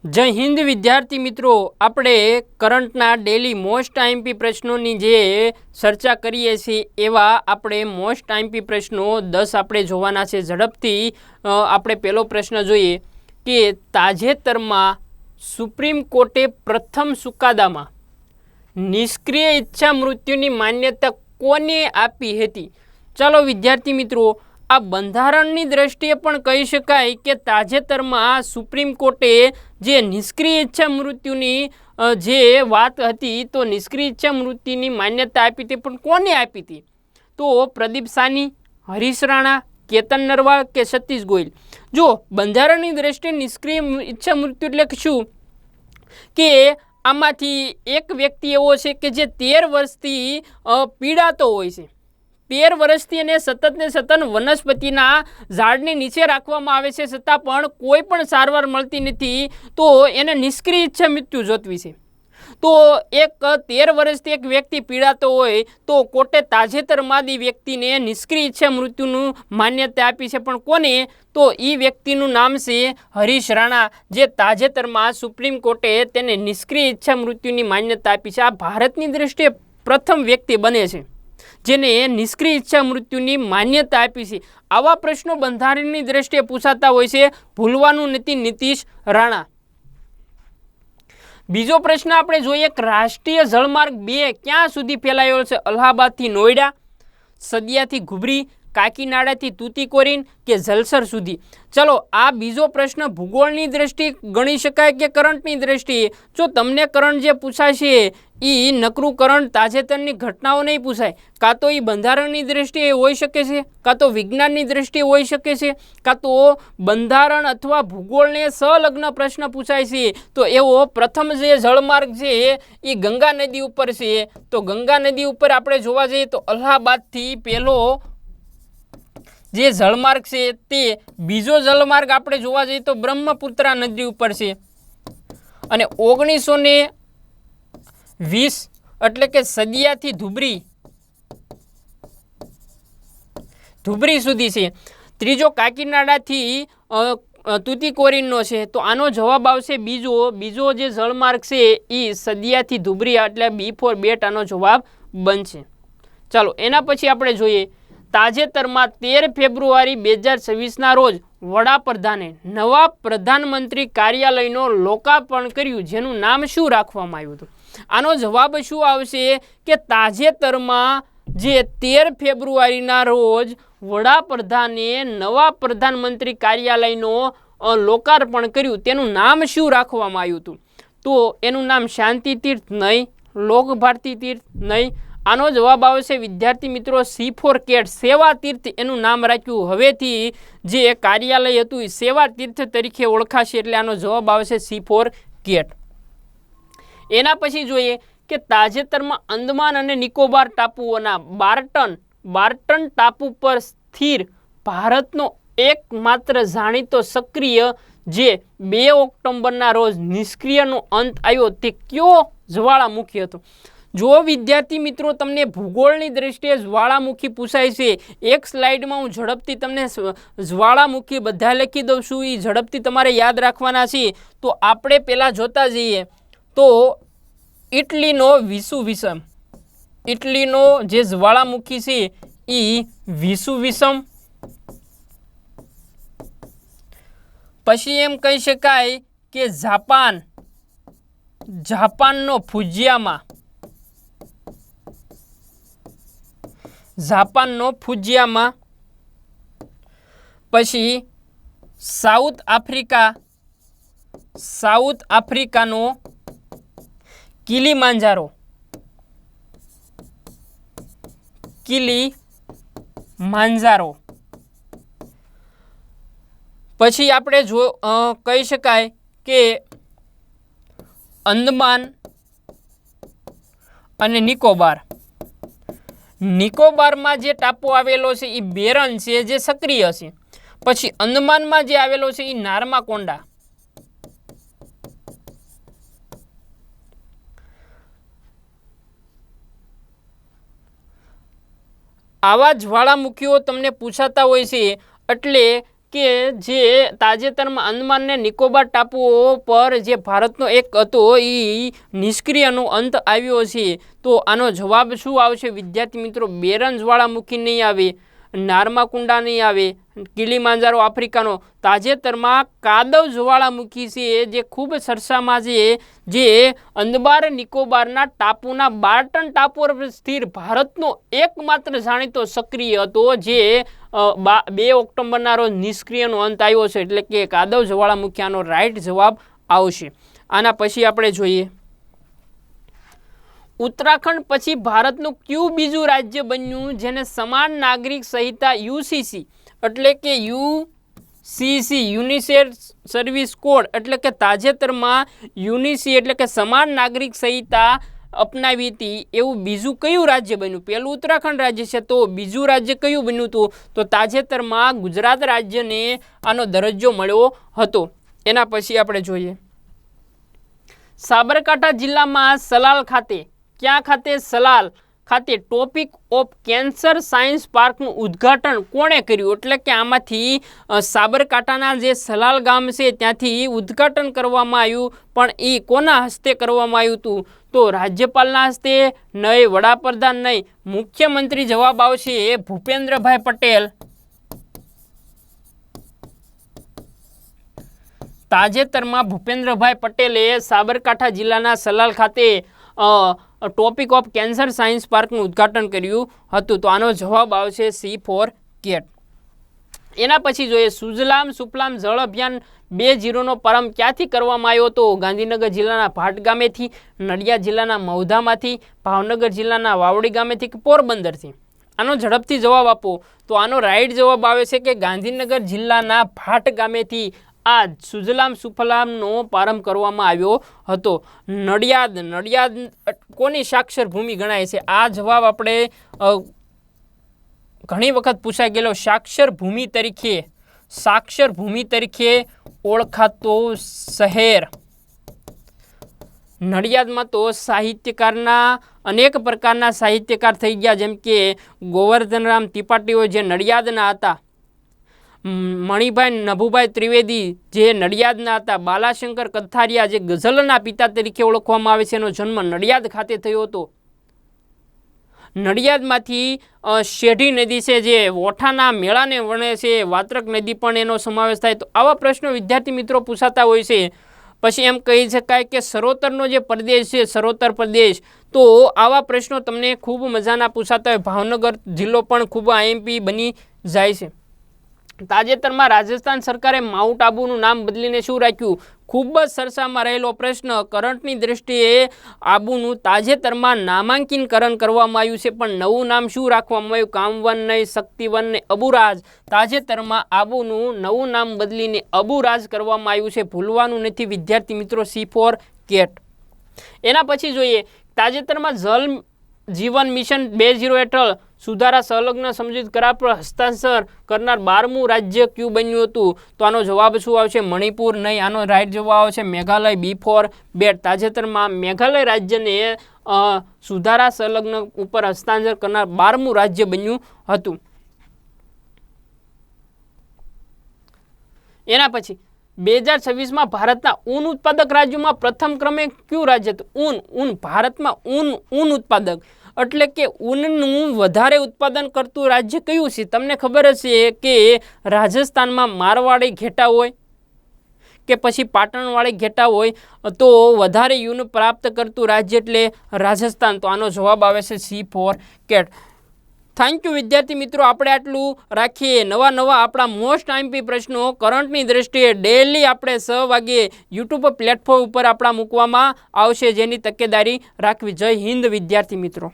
જય હિન્દ વિદ્યાર્થી મિત્રો, આપણે કરંટના ડેલી મોસ્ટ આઈએમપી પ્રશ્નોની જે ચર્ચા કરીએ છીએ એવા આપણે મોસ્ટ આઈએમપી પ્રશ્નો 10 આપણે જોવાના છે. ઝડપથી આપણે પહેલો પ્રશ્ન જોઈએ કે તાજેતરમાં સુપ્રીમ કોર્ટે પ્રથમ ચુકાદામાં નિષ્ક્રિય ઈચ્છા મૃત્યુની માન્યતા કોને આપી હતી? ચાલો વિદ્યાર્થી મિત્રો, આ બંધારણની દ્રષ્ટિએ પણ કહી શકાય કે તાજેતરમાં સુપ્રીમ કોર્ટે જે નિષ્ક્રિય ઈચ્છા મૃત્યુની જે વાત હતી તો નિષ્ક્રિય ઈચ્છા મૃત્યુની માન્યતા આપી હતી, પણ કોને આપી હતી? તો પ્રદીપ સાની, હરીશ રાણા, કેતન નરવાલ કે સતીશ ગોયલ. જો બંધારણની દ્રષ્ટિએ નિષ્ક્રિય ઈચ્છા મૃત્યુ એટલે શું કે આમાંથી એક વ્યક્તિ એવો છે કે જે 13 વર્ષથી પીડાતો હોય છે, 13 વર્ષથી એને સતત વનસ્પતિના ઝાડની નીચે રાખવામાં આવે છે, છતાં પણ કોઈ પણ સારવાર મળતી નથી, તો એને નિષ્ક્રિય ઈચ્છા મૃત્યુ જોતવી છે. તો એક 13 વર્ષથી એક વ્યક્તિ પીડાતો હોય તો કોર્ટે તાજેતરમાં એ વ્યક્તિને નિષ્ક્રિય ઈચ્છા મૃત્યુનું માન્યતા આપી છે, પણ કોને? તો એ વ્યક્તિનું નામ છે હરીશ રાણા, જે તાજેતરમાં સુપ્રીમ કોર્ટે તેને નિષ્ક્રિય ઈચ્છા મૃત્યુની માન્યતા આપી છે. આ ભારતની દ્રષ્ટિએ પ્રથમ વ્યક્તિ બને છે જેને નિષ્ક્રિય ઈચ્છા મૃત્યુની માન્યતા આપી છે. આવા પ્રશ્નો બંધારણની દ્રષ્ટિએ પૂછાતા હોય છે, ભૂલવાનું નથી નીતિશ રાણા. બીજો પ્રશ્ન આપણે જોઈએ કે રાષ્ટ્રીય જળમાર્ગ 2 ક્યાં સુધી ફેલાયેલો છે? અલ્હાબાદથી નોઈડા, સદિયાથી ઘુબરી, કાકીનાડાથી તુતીકોરીન કે જલસર સુધી? ચલો, આ બીજો પ્રશ્ન ભૂગોળની દ્રષ્ટિએ ગણી શકાય કે કરંટની દ્રષ્ટિએ? જો તમને કરંટ જે પૂછાય છે એ નકરું કરંટ તાજેતરની ઘટનાઓ નહીં પૂછાય, કાં તો એ બંધારણની દ્રષ્ટિએ હોઈ શકે છે, કાં તો વિજ્ઞાનની દ્રષ્ટિએ હોઈ શકે છે, કાં તો બંધારણ અથવા ભૂગોળને સંલગ્ન પ્રશ્ન પૂછાય છે. તો એવો પ્રથમ જે જળમાર્ગ છે એ ગંગા નદી ઉપર છે. તો ગંગા નદી ઉપર આપણે જોવા જઈએ તો અલ્હાબાદથી પહેલો જે જળમાર્ગ છે તે, બીજો જળમાર્ગ આપણે જોવા જઈએ તો બ્રહ્મપુત્રા નદી ઉપર છે, અને 1920 એટલે કે સદિયાથી ધુબરી સુધી છે. ત્રીજો કાકીનાડાથી તુતીકોરીનનો છે. તો આનો જવાબ આવશે બીજો જે જળમાર્ગ છે એ સદિયાથી ધુબરી, એટલે B4 બેટ આનો જવાબ બનશે. ચાલો, એના પછી આપણે જોઈએ તાજેતરમાં 13 ફેબ્રુઆરી 2026ના રોજ વડાપ્રધાને નવા પ્રધાનમંત્રી કાર્યાલયનો લોકાર્પણ કર્યું, જેનું નામ શું રાખવામાં આવ્યું હતું? આનો જવાબ શું આવશે કે તાજેતરમાં જે 13 ફેબ્રુઆરીના રોજ વડાપ્રધાને નવા પ્રધાનમંત્રી કાર્યાલયનો લોકાર્પણ કર્યું, તેનું નામ શું રાખવામાં આવ્યું હતું? તો એનું નામ શાંતિ તીર્થ નહીં, લોક ભારતી તીર્થ નહીં. આનો જવાબ આવશે વિદ્યાર્થી મિત્રો C4 કેટ, સેવા તીર્થ એનું નામ રાખ્યું. હવેથી જે કાર્યાલય હતું એ સેવા તીર્થ તરીકે ઓળખાશે, એટલે આનો જવાબ આવશે C4 કેટ. એના પછી જોઈએ કે તાજેતરમાં અંદમાન અને નિકોબાર ટાપુઓના બાર્ટન ટાપુ પર સ્થિર ભારતનો એકમાત્ર જાણીતો સક્રિય જે 2 ઓક્ટોબરના રોજ નિષ્ક્રિયનો અંત આવ્યો, તે કયો જ્વાળામુખી હતો? જો વિદ્યાર્થી મિત્રો તમને ભૂગોળની દ્રષ્ટિએ જ્વાળામુખી પૂછાય છે, એક સ્લાઇડમાં હું ઝડપથી તમને જ્વાળામુખી બધા લખી દઉં છું, એ ઝડપથી તમારે યાદ રાખવાના છે. તો આપણે પહેલાં જોતા જઈએ તો ઇટલીનો વિસુવિસમ, ઇટલીનો જે જ્વાળામુખી છે એ વિસુવિસમ. પછી એમ કહી શકાય કે જાપાનનો ફુજિયામા. પછી સાઉથ આફ્રિકાનો કિલીમાંજારો. પછી આપણે કહી શકાય કે અંદમાન અને નિકોબારમાં જે ટાપુ આવેલો છે એ બેરન છે, જે સક્રિય છે. પછી અંદમાનમાં જે આવેલો છે એ નારમાકોંડા. આવા જ્વાળામુખીઓ તમને પૂછાતા હોય છે, એટલે કે જે તાજેતરમાં અંદમાન ને નિકોબાર ટાપુઓ પર જે ભારતનો એક હતો એ નિષ્ક્રિયનો અંત આવ્યો છે. તો આનો જવાબ શું આવશે વિદ્યાર્થી મિત્રો? બેરન જ્વાળામુખી નહીં આવે, નાર્માકુંડા નહીં આવે, કિલીમાંજારો આફ્રિકાનો. તાજેતરમાં કાદવ જ્વાળામુખી છે જે ખૂબ ચર્ચામાં છે, જે અંદમાન નિકોબારના ટાપુના બાર્ટન ટાપુ પર સ્થિર ભારતનો એકમાત્ર જાણીતો સક્રિય હતો, જે 2 ઓક્ટોબરના રોજ નિષ્ક્રિયનો અંત આવ્યો છે. એટલે કે કાદવ જ્વાળામુખી આનો રાઈટ જવાબ આવશે. આના પછી આપણે જોઈએ ઉત્તરાખંડ પછી ભારતનું કયું બીજું રાજ્ય બન્યું જેને સમાન નાગરિક સંહિતા યુસીસી એટલે કે યુસીસી યુનિસેફ સર્વિસ કોડ એટલે કે તાજેતરમાં યુનિસી એટલે કે સમાન નાગરિક સંહિતા અપનાવી હતી એવું બીજું કયું રાજ્ય બન્યું? પહેલું ઉત્તરાખંડ રાજ્ય છે, તો બીજું રાજ્ય કયું બન્યું હતું? તો તાજેતરમાં ગુજરાત રાજ્યને આનો દરજ્જો મળ્યો હતો. એના પછી આપણે જોઈએ સાબરકાંઠા જિલ્લામાં સલાલ ખાતે, ક્યાં ખાતે? સલાલ ખાતે ટોપિક ઓફ કેન્સર સાયન્સ પાર્કનું ઉદ્ઘાટન કોણે કર્યું? એટલે કે આમાંથી સાબરકાંઠાના જે સલાલ ગામ છે ત્યાંથી ઉદ્ઘાટન કરવામાં આવ્યું, પણ એ કોના હસ્તે કરવામાં આવ્યું હતું? તો રાજ્યપાલના હસ્તે નહીં, વડાપ્રધાન નહીં, મુખ્યમંત્રી જવાબ આવશે ભૂપેન્દ્રભાઈ પટેલ. તાજેતરમાં ભૂપેન્દ્રભાઈ પટેલે સાબરકાંઠા જિલ્લાના સલાલ ખાતે ટોપિક ઓફ કેન્સર સાયન્સ પાર્કનું ઉદ્ઘાટન કર્યું હતું. તો આનો જવાબ આવશે સી ફોર કેટ. એના પછી જોઈએ સુજલામ સુફલામ જળ અભિયાન 2.0નો પ્રારંભ ક્યાંથી કરવામાં આવ્યો હતો? ગાંધીનગર જિલ્લાના ભાટ ગામેથી, નડિયાદ જિલ્લાના મૌધામાંથી, ભાવનગર જિલ્લાના વાવડી ગામેથી કે પોરબંદરથી? આનો ઝડપથી જવાબ આપો. તો આનો રાઈટ જવાબ આવે છે કે ગાંધીનગર જિલ્લાના ભાટ ગામેથી આ સુજલામ સુફલામનો પ્રારંભ કરવામાં આવ્યો હતો. નડિયાદ કોની સાક્ષર ભૂમિ ગણાય છે? આ જવાબ આપણે ઘણી વખત પૂછાઈ ગયેલો. સાક્ષર ભૂમિ તરીકે ઓળખાતો શહેર. નડિયાદમાં તો સાહિત્યકારના અનેક પ્રકારના સાહિત્યકાર થઈ ગયા, જેમ કે ગોવર્ધનરામ ત્રિપાઠીઓ જે નડિયાદના હતા, મણિભાઈ નભુભાઈ ત્રિવેદી જે નડિયાદના હતા, બાલાશંકર કથારિયા જે ગઝલના પિતા તરીકે ઓળખવામાં આવે છે, એનો જન્મ નડિયાદ ખાતે થયો હતો. નડિયાદમાંથી શેઢી નદી છે જે ઓઠાના મેળાને વણે છે, વાત્રક નદી પણ એનો સમાવેશ થાય. તો આવા પ્રશ્નો વિદ્યાર્થી મિત્રો પૂછાતા હોય છે. પછી એમ કહી શકાય કે સરોતરનો જે પ્રદેશ છે, સરોતર પ્રદેશ, તો આવા પ્રશ્નો તમને ખૂબ મજાના પૂછાતા હોય. ભાવનગર જિલ્લો પણ ખૂબ આઈએમપી બની જાય છે. તાજેતરમાં રાજસ્થાન સરકારે માઉન્ટ આબુનું નામ બદલીને શું રાખ્યું? ખૂબ જ ચર્ચામાં રહેલો પ્રશ્ન. કરંટની દ્રષ્ટિએ આબુનું તાજેતરમાં નામાંકિતકરણ કરવામાં આવ્યું છે, પણ નવું નામ શું રાખવામાં આવ્યું? કામવન નહીં, શક્તિવન નહીં, અબુરાજ. તાજેતરમાં આબુનું નવું નામ બદલીને અબુરાજ કરવામાં આવ્યું છે. ભૂલવાનું નથી વિદ્યાર્થી મિત્રો, સી ફોર કેટ. એના પછી જોઈએ તાજેતરમાં જલ જીવન મિશન 2.0 હેઠળ સુધારા સંલગ્ન સમજૂતી કરાર પર હસ્તાક્ષર કરનાર 12મું રાજ્ય કયું બન્યું હતું? તો આનો જવાબ શું આવશે? મણિપુર નહીં. આનો રાઈટ જવાબ આવશે મેઘાલય, બી ફોર બેટ. તાજેતરમાં મેઘાલય રાજ્યને સુધારા સંલગ્ન ઉપર હસ્તાક્ષર કરનાર 12મું રાજ્ય બન્યું હતું. એના પછી 2026માં ભારતના ઊન ઉત્પાદક રાજ્યોમાં પ્રથમ ક્રમે કયું રાજ્ય હતું? ઊન. ભારતમાં ઊન ઉત્પાદક એટલે કે ઊનનું વધારે ઉત્પાદન કરતું રાજ્ય કયું છે? તમને ખબર હશે કે રાજસ્થાનમાં મારવાડી ઘેટા હોય કે પછી પાટણવાળી ઘેટા હોય, તો વધારે ઊન પ્રાપ્ત કરતું રાજ્ય એટલે રાજસ્થાન. તો આનો જવાબ આવે છે C four cat. Thank you વિદ્યાર્થી મિત્રો. આપણે આટલું રાખીએ. નવા આપણા મોસ્ટ આઈએમપી પ્રશ્નો કરંટની દ્રષ્ટિએ ડેલી આપણે 6 વાગ્યે યુટ્યુબ પ્લેટફોર્મ ઉપર આપણા મૂકવામાં આવશે, જેની તકેદારી રાખવી. જય હિન્દ વિદ્યાર્થી મિત્રો.